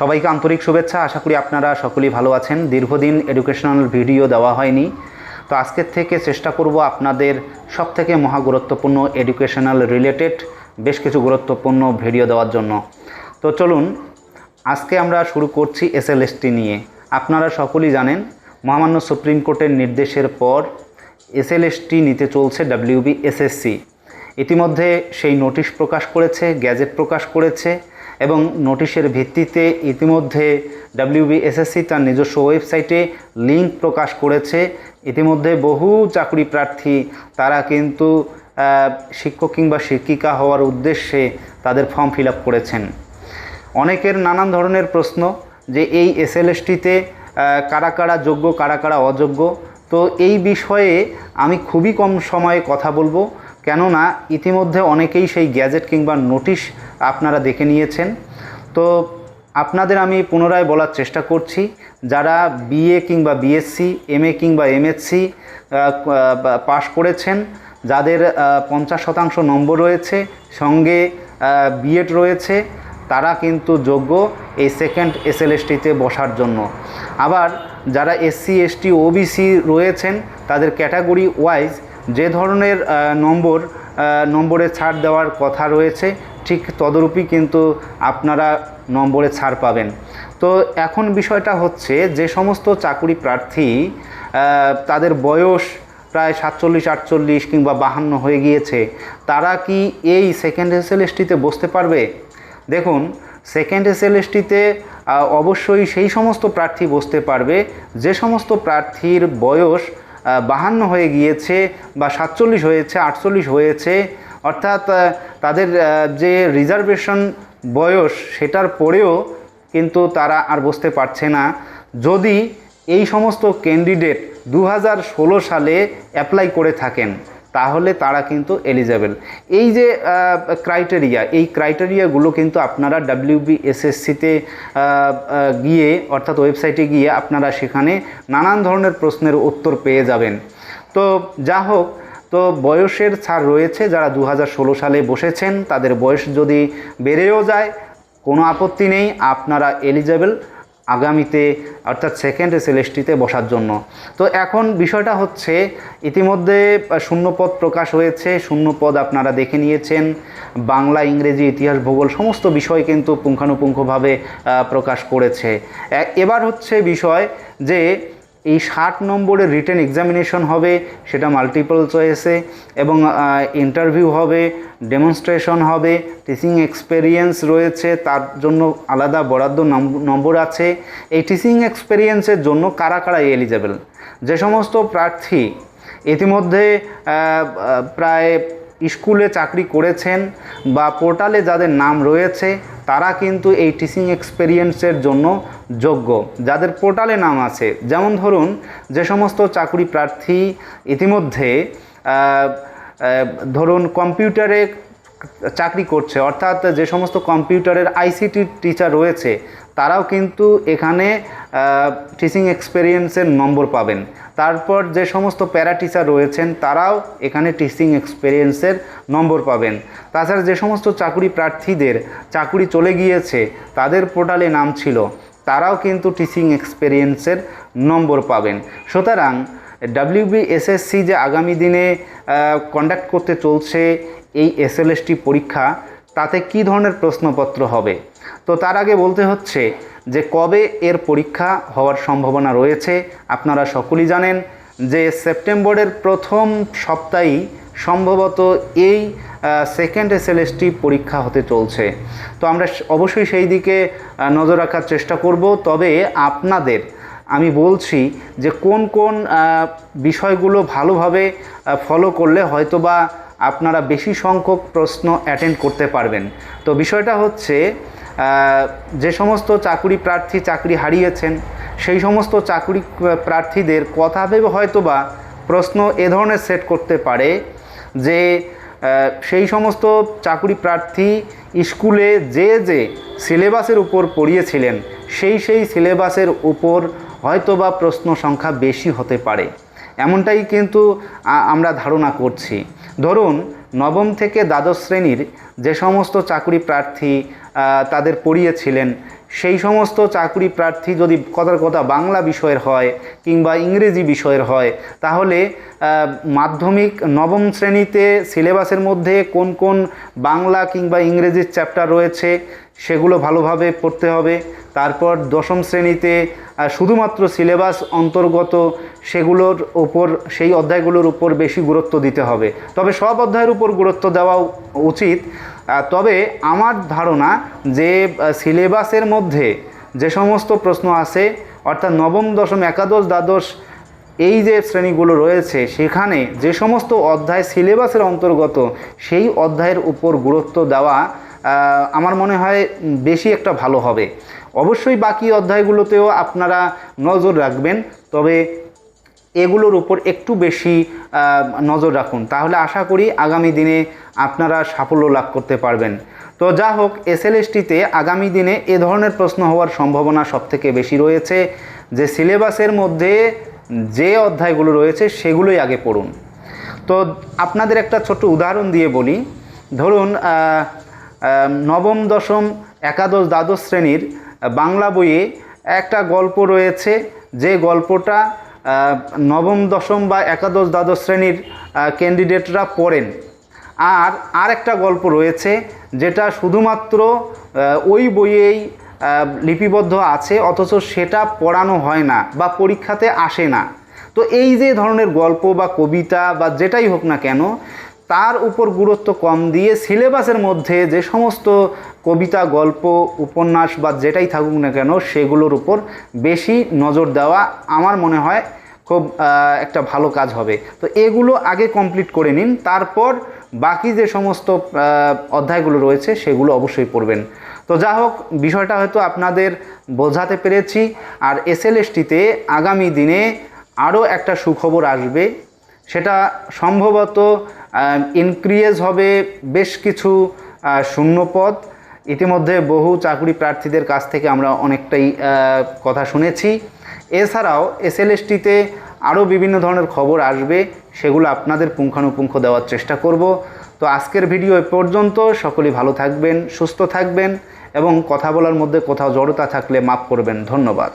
সবাইকে আন্তরিক শুভেচ্ছা। আশা করি আপনারা সকলেই ভালো আছেন। দীর্ঘদিন এডুকেশনাল ভিডিও দেওয়া হয়নি, তো আজকের থেকে চেষ্টা করব আপনাদের সবথেকে মহা গুরুত্বপূর্ণ এডুকেশনাল রিলেটেড বেশ কিছু গুরুত্বপূর্ণ ভিডিও দেওয়ার জন্য। তো চলুন আজকে আমরা শুরু করছি এসএলএসটি নিয়ে। আপনারা সকলেই জানেন মহামান্য সুপ্রিম কোর্টের নির্দেশের পর এসএলএসটি নিতে চলছে WBSSC। ইতিমধ্যে সেই নোটিশ প্রকাশ করেছে, গ্যাজেট প্রকাশ করেছে এবং নোটিশের ভিত্তিতে ইতিমধ্যে WBSSC তার নিজস্ব ওয়েবসাইটে লিঙ্ক প্রকাশ করেছে। ইতিমধ্যে বহু চাকরি প্রার্থী তারা কিন্তু শিক্ষক কিংবা শিক্ষিকা হওয়ার উদ্দেশ্যে তাদের ফর্ম ফিল আপ করেছেন। অনেকের নানান ধরনের প্রশ্ন যে এই এসএলএসটিতে কারা কারা যোগ্য, কারা কারা অযোগ্য। তো এই বিষয়ে আমি খুবই কম সময়ে কথা বলবো, কেননা ইতিমধ্যে অনেকেই সেই গ্যাজেট কিংবা নোটিশ আপনারা দেখে নিয়েছেন। তো আপনাদের আমি পুনরায় বলার চেষ্টা করছি, যারা বিএ কিংবা বিএসসি, এমএ কিংবা এমএসসি পাশ করেছেন, যাদের 50% নম্বর রয়েছে, সঙ্গে বিএড রয়েছে, তারা কিন্তু যোগ্য এই সেকেন্ড এসএলএসটিতে বসার জন্য। আবার যারা এসসি, এসটি, ওবিসি রয়েছেন, তাদের ক্যাটাগরি ওয়াইজ যে ধরনের নম্বরে ছাড় দেওয়ার কথা রয়েছে, ঠিক তদরূপই কিন্তু আপনারা নম্বরে ছাড় পাবেন। তো এখন বিষয়টা হচ্ছে, যে সমস্ত চাকরি প্রার্থী তাদের বয়স প্রায় 47, 48 কিংবা 52 হয়ে গিয়েছে, তারা কি এই সেকেন্ড এসএলএসটিতে বসতে পারবে? দেখুন, সেকেন্ড এসএলএসটিতে অবশ্যই সেই সমস্ত প্রার্থী বসতে পারবে যে সমস্ত প্রার্থীর বয়স 52 হয়ে গিয়েছে বা 47 হয়েছে, 48 হয়েছে, অর্থাৎ তাদের যে রিজার্ভেশন বয়স সেটার পরেও কিন্তু তারা আর বসতে পারছে না। যদি এই সমস্ত ক্যান্ডিডেট 2016 সালে অ্যাপ্লাই করে থাকেন, তাহলে তারা কিন্তু এলিজেবল। এই যে ক্রাইটেরিয়া, এই ক্রাইটেরিয়াগুলো কিন্তু আপনারা WBSSCতে গিয়ে, অর্থাৎ ওয়েবসাইটে গিয়ে আপনারা সেখানে নানান ধরনের প্রশ্নের উত্তর পেয়ে যাবেন। তো যা হোক, তো বয়সের ছাড় রয়েছে। যারা 2016 সালে বসেছেন, তাদের বয়স যদি বেড়েও যায় কোনো আপত্তি নেই, আপনারা এলিজেবল আগামীতে, অর্থাৎ সেকেন্ড এসএলএসটিতে বসার জন্য। তো এখন বিষয়টা হচ্ছে, ইতিমধ্যে শূন্যপদ প্রকাশ হয়েছে। শূন্যপদ আপনারা দেখে নিয়েছেন। বাংলা, ইংরেজি, ইতিহাস, ভূগোল সমস্ত বিষয় কিন্তু পুঙ্খানুপুঙ্খভাবে প্রকাশ করেছে। এবার হচ্ছে বিষয় যে এই 60 নম্বরের রিটেন এক্সামিনেশন হবে, সেটা মাল্টিপল চয়েসে, এবং ইন্টারভিউ হবে, ডেমনস্ট্রেশন হবে, টিচিং এক্সপেরিয়েন্স রয়েছে, তার জন্য আলাদা বরাদ্দ নম্বর আছে। এই টিচিং এক্সপেরিয়েন্সের জন্য কারা কারা এলিজেবল? যে সমস্ত প্রার্থী ইতিমধ্যে প্রায় স্কুলে চাকরি করেছেন বা পোর্টালে যাদের নাম রয়েছে, তারা কিন্তু এই টিচিং এক্সপেরিয়েন্সের জন্য যোগ্য, যাদের পোর্টালে নাম আছে। যেমন ধরুন, যে সমস্ত চাকরি প্রার্থী ইতিমধ্যে ধরুন কম্পিউটারে চাকরি করছে, অর্থাৎ যে সমস্ত কম্পিউটারের ICT টিচার রয়েছে, তারাও কিন্তু এখানে টিচিং এক্সপেরিয়েন্সের নম্বর পাবেন। তারপর যে সমস্ত প্যারা টিচার রয়েছেন, তারাও এখানে টিচিং এক্সপেরিয়েন্সের নম্বর পাবেন। তাছাড়া যে সমস্ত চাকরি প্রার্থীদের চাকরি চলে গিয়েছে, তাদের পোর্টালে নাম ছিল, তারাও কিন্তু টিচিং এক্সপেরিয়েন্সের নম্বর পাবেন। সুতরাং WBSSC যে আগামী দিনে কন্ডাক্ট করতে চলছে এই এসএলএসটি পরীক্ষা, তাতে কি ধরনের প্রশ্নপত্র হবে? তো তার আগে বলতে হচ্ছে যে কবে এর পরীক্ষা হওয়ার সম্ভাবনা রয়েছে। আপনারা সকলেই জানেন যে সেপ্টেম্বরের প্রথম সপ্তাহেই সম্ভবত এই সেকেন্ড এসএলএসটি পরীক্ষা হতে চলছে। তো আমরা অবশ্যই সেই দিকে নজর রাখার চেষ্টা করব। তবে আপনাদের আমি বলছি যে কোন কোন বিষয়গুলো ভালোভাবে ফলো করলে হয়তোবা আপনারা বেশি সংখ্যক প্রশ্ন অ্যাটেন্ড করতে পারবেন। তো বিষয়টা হচ্ছে, যে সমস্ত চাকরি প্রার্থী চাকরি হারিয়েছেন, সেই সমস্ত চাকরি প্রার্থীদের কথা ভেবে হয়তোবা প্রশ্ন এ ধরনের সেট করতে পারে যে সেই সমস্ত চাকরি প্রার্থী স্কুলে যে সিলেবাসের উপর পড়িয়েছিলেন, সেই সিলেবাসের উপর হয়তোবা প্রশ্ন সংখ্যা বেশি হতে পারে, এমনটাই কিন্তু আমরা ধারণা করছি। ধরুন, নবম থেকে দ্বাদশ শ্রেণীর যে সমস্ত চাকরি প্রার্থী তাদের পড়িয়েছিলেন, সেই সমস্ত চাকরি প্রার্থী যদি কথার কথা বাংলা বিষয়ের হয় কিংবা ইংরেজি বিষয়ের হয়, তাহলে মাধ্যমিক নবম শ্রেণীতে সিলেবাসের মধ্যে কোন কোন বাংলা কিংবা ইংরেজির চ্যাপ্টার রয়েছে সেগুলো ভালোভাবে পড়তে হবে। তারপর দশম শ্রেণীতে শুধুমাত্র সিলেবাস অন্তর্গত সেগুলোর উপর, সেই অধ্যায়গুলোর উপর বেশি গুরুত্ব দিতে হবে। তবে সব অধ্যায়ের উপর গুরুত্ব দেওয়া উচিত। তবে আমার ধারণা যে সিলেবাসের মধ্যে যে সমস্ত প্রশ্ন আছে, অর্থাৎ নবম, দশম, একাদশ, দ্বাদশ এই যে শ্রেণীগুলো রয়েছে, সেখানে যে সমস্ত অধ্যায় সিলেবাসের অন্তর্গত সেই অধ্যায়ের উপর গুরুত্ব দেওয়া আমার মনে হয় বেশি একটা ভালো হবে। অবশ্যই বাকি অধ্যায়গুলোতেও আপনারা নজর রাখবেন, তবে এগুলোর উপর একটু বেশি নজর রাখুন, তাহলে আশা করি আগামী দিনে আপনারা সাফল্য লাভ করতে পারবেন। তো যা হোক, এসএলএসটিতে আগামী দিনে এ ধরনের প্রশ্ন হওয়ার সম্ভাবনা সবথেকে বেশি রয়েছে যে সিলেবাসের মধ্যে যে অধ্যায়গুলো রয়েছে সেগুলোই আগে পড়ুন। তো আপনাদের একটা ছোট্ট উদাহরণ দিয়ে বলি। ধরুন নবম, দশম, একাদশ, দ্বাদশ শ্রেণীর বাংলা বইয়ে একটা গল্প রয়েছে, যে গল্পটা নবম, দশম বা একাদশ, দ্বাদশ শ্রেণীর ক্যান্ডিডেটরা পড়েন। আর একটা গল্প রয়েছে যেটা শুধুমাত্র ওই বইয়েই লিপিবদ্ধ আছে, অথচ সেটা পড়ানো হয় না বা পরীক্ষাতে আসে না। তো এই যে ধরনের গল্প বা কবিতা বা যেটাই হোক না কেন, তার উপর গুরুত্ব কম দিয়ে সিলেবাসের মধ্যে যে সমস্ত কবিতা, গল্প, উপন্যাস বা যেটাই থাকুক না কেন সেগুলোর উপর বেশি নজর দেওয়া আমার মনে হয় খুব একটা ভালো কাজ হবে। তো এগুলো আগে কমপ্লিট করে নিন, তারপর বাকি যে সমস্ত অধ্যায়গুলো রয়েছে সেগুলো অবশ্যই পড়বেন। তো যা হোক, বিষয়টা হয়তো আপনাদের বোঝাতে পেরেছি। আর এসএলএসটিতে আগামী দিনে আরও একটা সুখবর আসবে, সেটা সম্ভবত ইনক্রিজ হবে বেশ কিছু শূন্যপদ। ইতিমধ্যে বহু চাকরি প্রার্থীদের কাছ থেকে আমরা অনেকটাই কথা শুনেছি। এছাড়াও এসএলএসটিতে আরও বিভিন্ন ধরনের খবর আসবে, সেগুলো আপনাদের পুঙ্খানুপুঙ্খ দেওয়ার চেষ্টা করব। তো আজকের ভিডিও এ পর্যন্ত। সকলেই ভালো থাকবেন, সুস্থ থাকবেন এবং কথা বলার মধ্যে কোথাও জড়তা থাকলে মাফ করবেন। ধন্যবাদ।